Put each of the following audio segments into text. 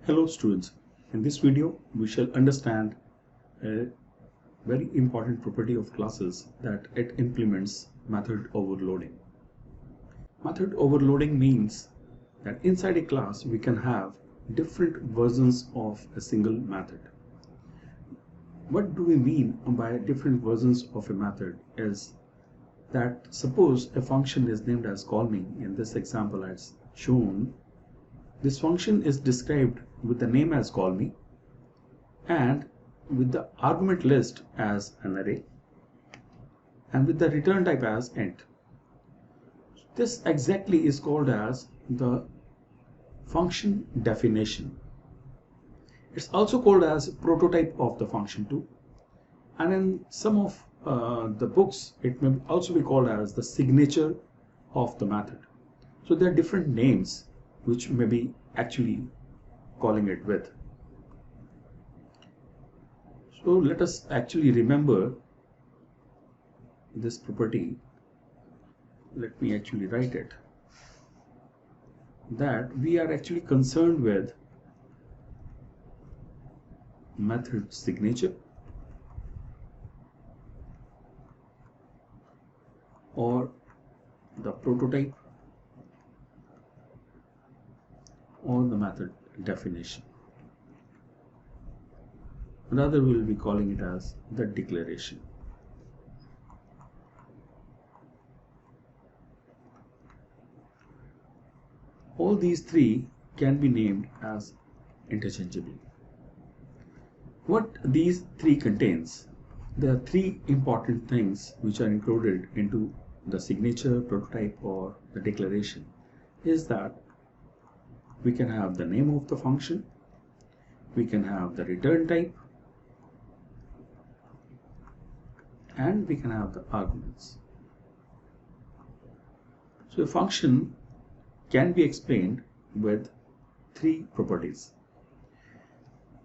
Hello students, in this video we shall understand a very important property of classes that it implements method overloading. Method overloading means that inside a class we can have different versions of a single method. What do we mean by different versions of a method is that suppose a function is named as callMe. In this example as shown, this function is described with the name as callMe and with the argument list as an array and with the return type as int. This exactly is called as the function definition. It's also called as prototype of the function too, and in some of the books it may also be called as the signature of the method. So there are different names which may be actually calling it with. So let us actually remember this property. Let me actually write it, that we are actually concerned with method signature or the prototype or the method definition. Rather, we will be calling it as the declaration. All these three can be named as interchangeably. What these three contains, there are three important things which are included into the signature, prototype or the declaration, is that we can have the name of the function, we can have the return type, and we can have the arguments. So a function can be explained with three properties.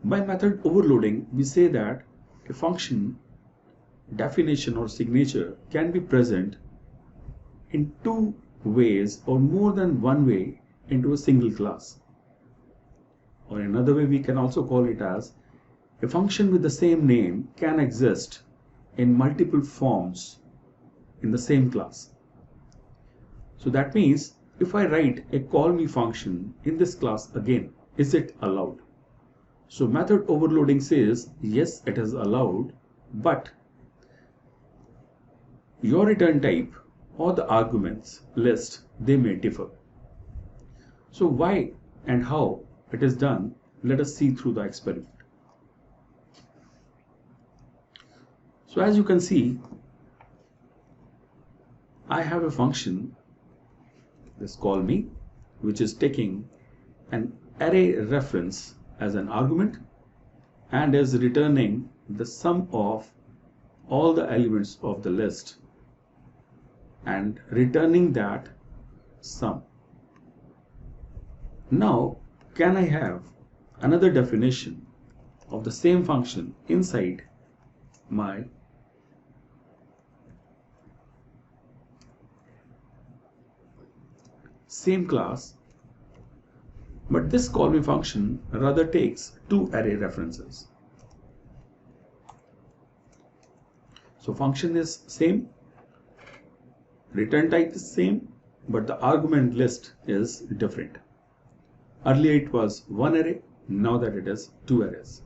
By method overloading, we say that a function definition or signature can be present in two ways or more than one way into a single class. Or another way we can also call it as a function with the same name can exist in multiple forms in the same class. So that means if I write a callMe function in this class again, is it allowed? So method overloading says yes, it is allowed, but your return type or the arguments list, they may differ. So why and how it is done, let us see through the experiment. So as you can see, I have a function, this callMe, which is taking an array reference as an argument and is returning the sum of all the elements of the list and returning that sum. Now, can I have another definition of the same function inside my same class, but this callMe function rather takes two array references. So function is same, return type is same, but the argument list is different. Earlier it was one array, now that it is two arrays.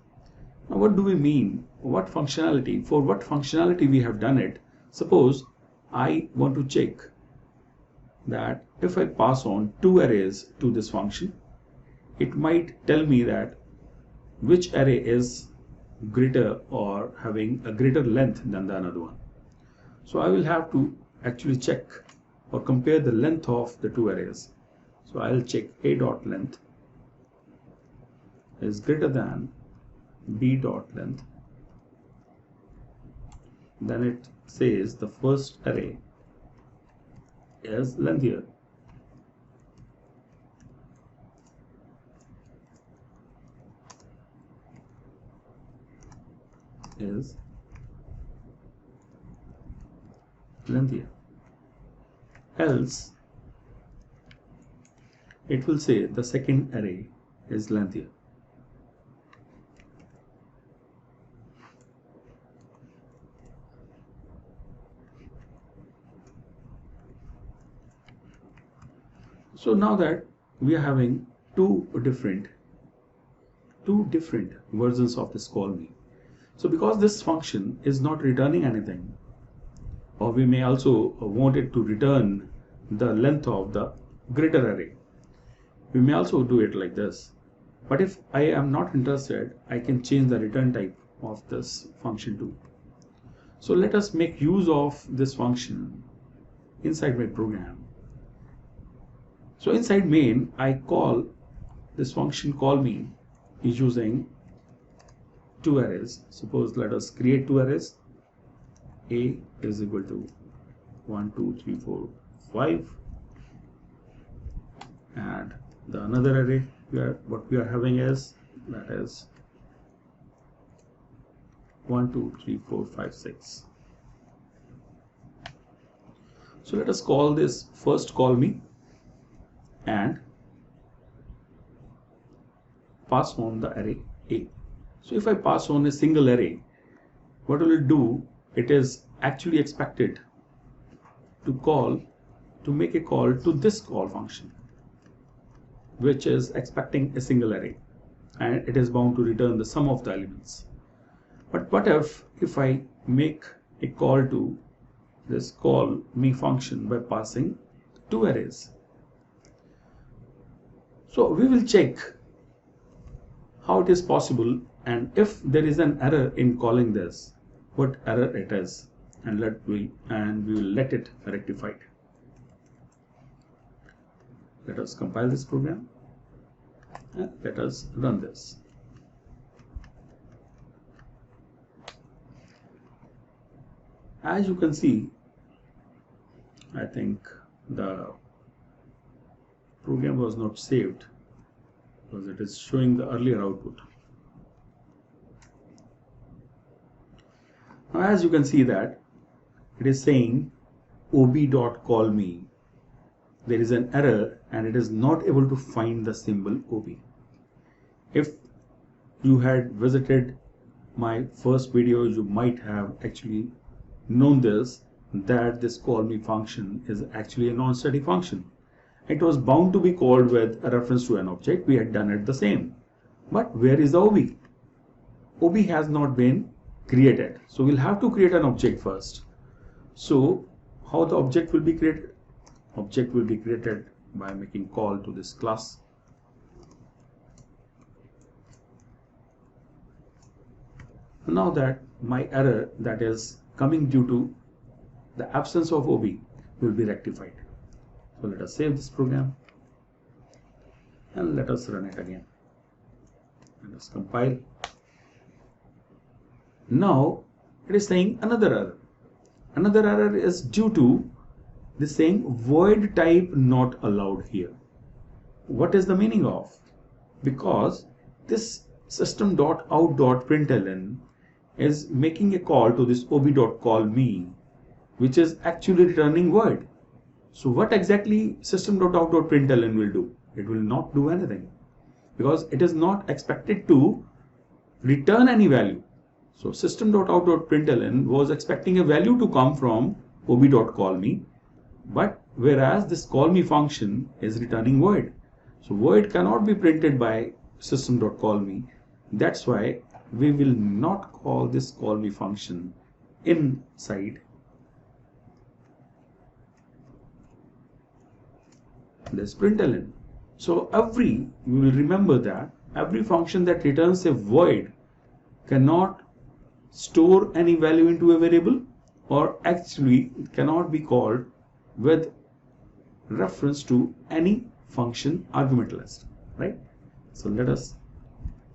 Now what do we mean? What functionality? For what functionality we have done it? Suppose I want to check that if I pass on two arrays to this function, it might tell me that which array is greater or having a greater length than the another one. So I will have to actually check or compare the length of the two arrays. So I'll check a dot length is greater than b dot length. Then it says the first array is lengthier. Is lengthier. Else it will say the second array is lengthier. So now that we are having two different versions of this call me. So because this function is not returning anything, or we may also want it to return the length of the greater array, we may also do it like this. But if I am not interested, I can change the return type of this function too. So let us make use of this function inside my program. So inside main, I call this function call me is using two arrays. Suppose let us create two arrays. A is equal to 1, 2, 3, 4, 5, and the another array what we are having is that is 1, 2, 3, 4, 5, 6. So let us call this first call me and pass on the array A. So if I pass on a single array, what will it do? It is actually expected to make a call to this call function, which is expecting a single array, and it is bound to return the sum of the elements. But what if I make a call to this call me function by passing two arrays? So we will check how it is possible, and if there is an error in calling this, what error it is, and we will let it rectified. Let us compile this program and let us run this. As you can see, I think the program was not saved because it is showing the earlier output. Now as you can see that it is saying ob.callMe. There is an error and it is not able to find the symbol ob. If you had visited my first video, you might have actually known that this call me function is actually a non-static function. It was bound to be called with a reference to an object. We had done it the same. But where is the ob? Ob has not been created. So we'll have to create an object first. So how the object will be created? Object will be created by making call to this class. Now that my error that is coming due to the absence of ob will be rectified. So let us save this program and let us run it again. Let us compile. Now it is saying another error. Another error is due to this saying void type not allowed here. What is the meaning of? Because this system.out.println is making a call to this ob.callMe, which is actually returning void. So what exactly system.out.println will do? It will not do anything because it is not expected to return any value. So system.out.println was expecting a value to come from ob.callMe, but whereas this callMe function is returning void. So void cannot be printed by system.callMe. That's why we will not call this callMe function inside this println. So you will remember that every function that returns a void cannot store any value into a variable, or actually it cannot be called with reference to any function argument list, right? So let us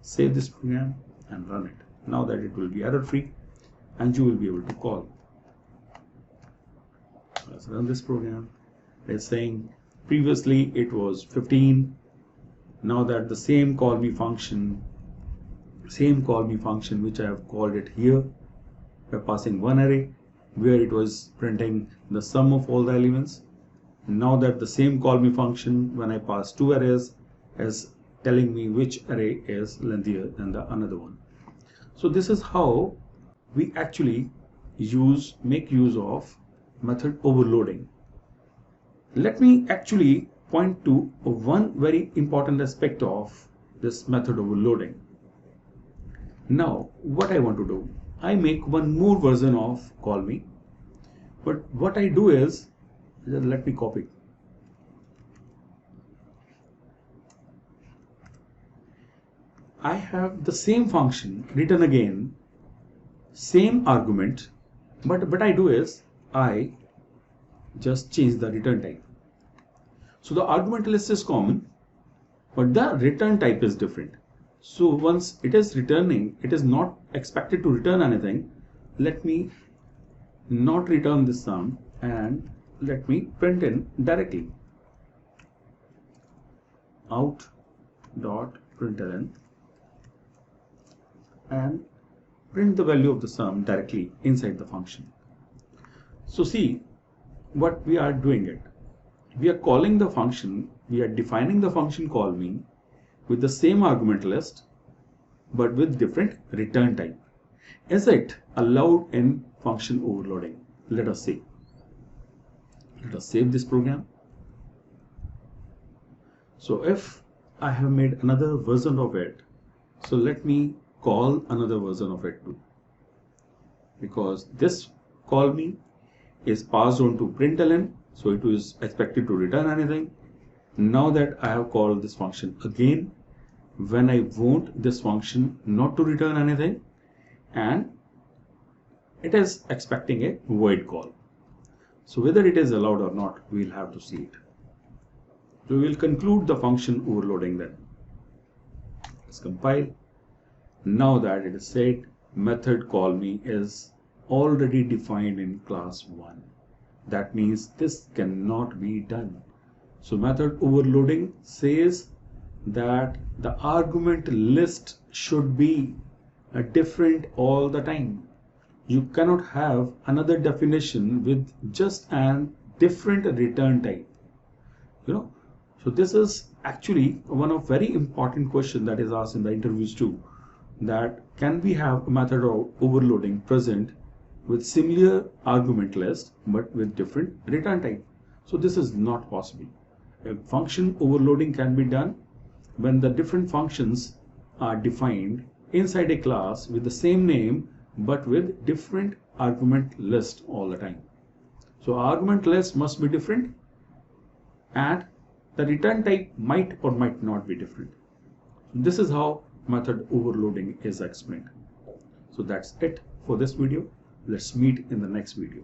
save this program and run it. Now that it will be error free and you will be able to call. Let's run this program. It's saying previously it was 15. Now that the same call me function which I have called it here by passing one array where it was printing the sum of all the elements. Now that the same call me function when I pass two arrays is telling me which array is lengthier than the another one. So this is how we actually make use of method overloading. Let me actually point to one very important aspect of this method overloading. Now what I want to do, I make one more version of call me, but what I do is, let me copy. I have the same function written again, same argument, but what I do is I just change the return type. So the argument list is common, but the return type is different. So once it is returning, it is not expected to return anything. Let me not return this sum and let me print in directly out.println and print the value of the sum directly inside the function. So see what we are doing it. We are calling the function, we are defining the function call me with the same argument list but with different return type. Is it allowed in function overloading? Let us see. Let us save this program. So if I have made another version of it, so let me call another version of it too, because this call me is passed on to println, so it is expected to return anything. Now that I have called this function again, when I want this function not to return anything, and it is expecting a void call. So whether it is allowed or not, we'll have to see it. So we will conclude the function overloading then. Let's compile. Now that it is said, method call me is already defined in class 1. That means this cannot be done. So method overloading says that the argument list should be different all the time. You cannot have another definition with just an different return type. So this is actually one of very important question that is asked in the interviews too. That can we have a method of overloading present with similar argument list but with different return type? So this is not possible. A function overloading can be done when the different functions are defined inside a class with the same name but with different argument list all the time. So argument list must be different and the return type might or might not be different. This is how method overloading is explained. So that's it for this video. Let's meet in the next video.